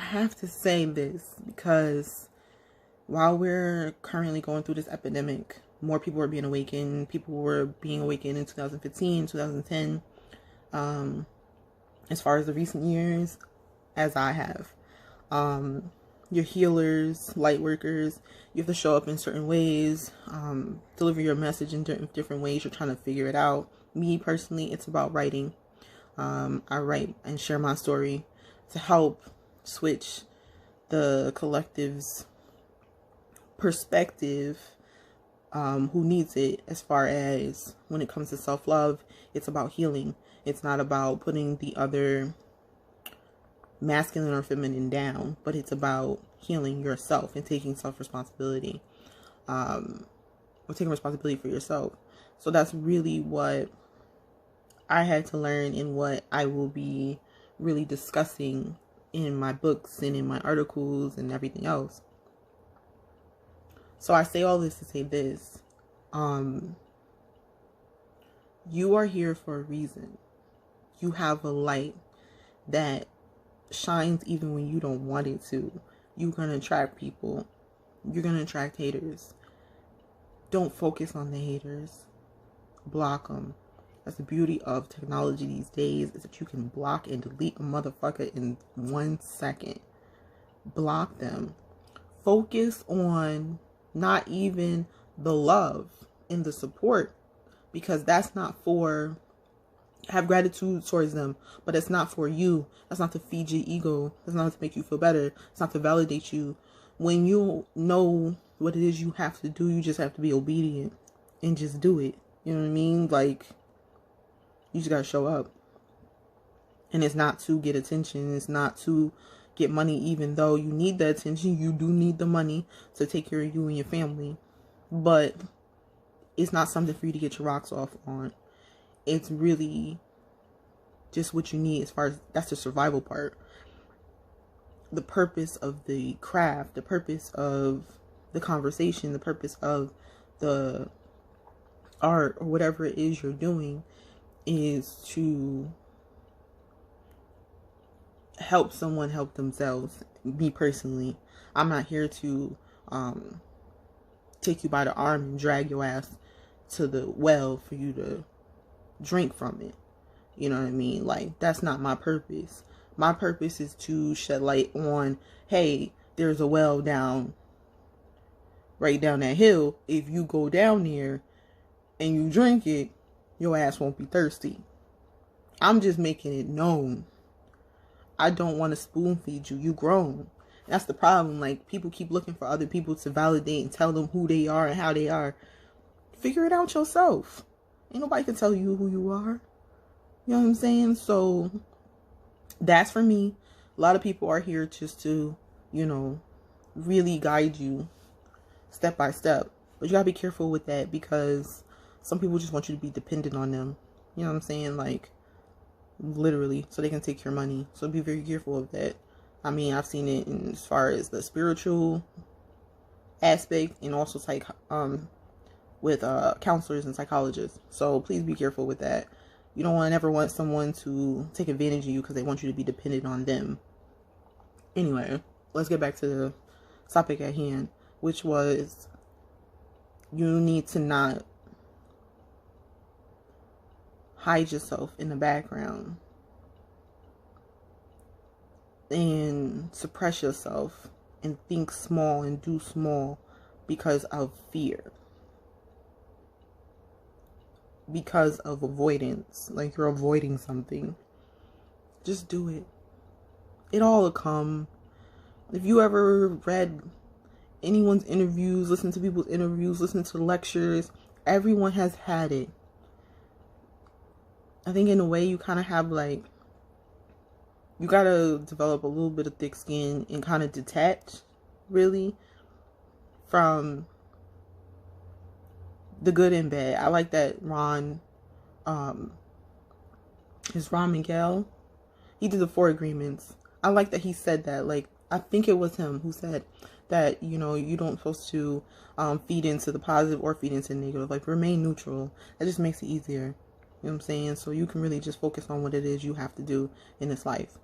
have to say this because while we're currently going through this epidemic, more people are being awakened. People were being awakened in 2015, 2010. As far as the recent years, as I have. You're healers, light workers. You have to show up in certain ways, deliver your message in different ways. You're trying to figure it out. Me personally, it's about writing. I write and share my story to help switch the collective's perspective, who needs it, as far as when it comes to self-love. It's about healing. It's not about putting the other masculine or feminine down, but it's about healing yourself and taking self-responsibility, or taking responsibility for yourself. So that's really what I had to learn, and what I will be really discussing in my books and in my articles and everything else. So I say all this to say this. You are here for a reason. You have a light that shines even when you don't want it to. You're going to attract people. You're going to attract haters. Don't focus on the haters. Block them. That's the beauty of technology these days, is that you can block and delete a motherfucker in 1 second. Block them. Focus on not even the love and the support, because that's not for, have gratitude towards them, but it's not for you. That's not to feed your ego. That's not to make you feel better. It's not to validate you. When you know what it is you have to do, you just have to be obedient and just do it. You know what I mean? Like, you just gotta show up. And it's not to get attention. It's not to get money, even though you need the attention. You do need the money to take care of you and your family. But it's not something for you to get your rocks off on. It's really just what you need, as far as that's the survival part. The purpose of the craft, the purpose of the conversation, the purpose of the art, or whatever it is you're doing, is to help someone help themselves. Me personally, I'm not here to take you by the arm and drag your ass to the well for you to drink from it. You know what I mean? Like, that's not my purpose. My purpose is to shed light on, hey, there's a well right down that hill. If you go down there and you drink it, your ass won't be thirsty. I'm just making it known. I don't want to spoon feed you. You grown. That's the problem. Like, people keep looking for other people to validate and tell them who they are and how they are. Figure it out yourself. Ain't nobody can tell you who you are. You know what I'm saying? So that's for me. A lot of people are here just to, really guide you step by step. But you gotta be careful with that, because some people just want you to be dependent on them. You know what I'm saying? Like, literally, so they can take your money. So be very careful of that. I mean, I've seen it as far as the spiritual aspect, and also with counselors and psychologists. So please be careful with that. You don't ever want someone to take advantage of you because they want you to be dependent on them. Anyway, let's get back to the topic at hand, which was, you need to not hide yourself in the background and suppress yourself and think small and do small because of fear, because of avoidance. Like, you're avoiding something. Just do it. It all will come. If you ever read anyone's interviews, listen to people's interviews, listen to lectures, everyone has had it. I think in a way you kind of have, like, you gotta develop a little bit of thick skin and kind of detach, really, from the good and bad. I like that Ron Miguel, he did the 4 agreements. I like that he said that. Like, I think it was him who said that, you don't supposed to feed into the positive or feed into the negative. Like, remain neutral. That just makes it easier. You know what I'm saying? So you can really just focus on what it is you have to do in this life.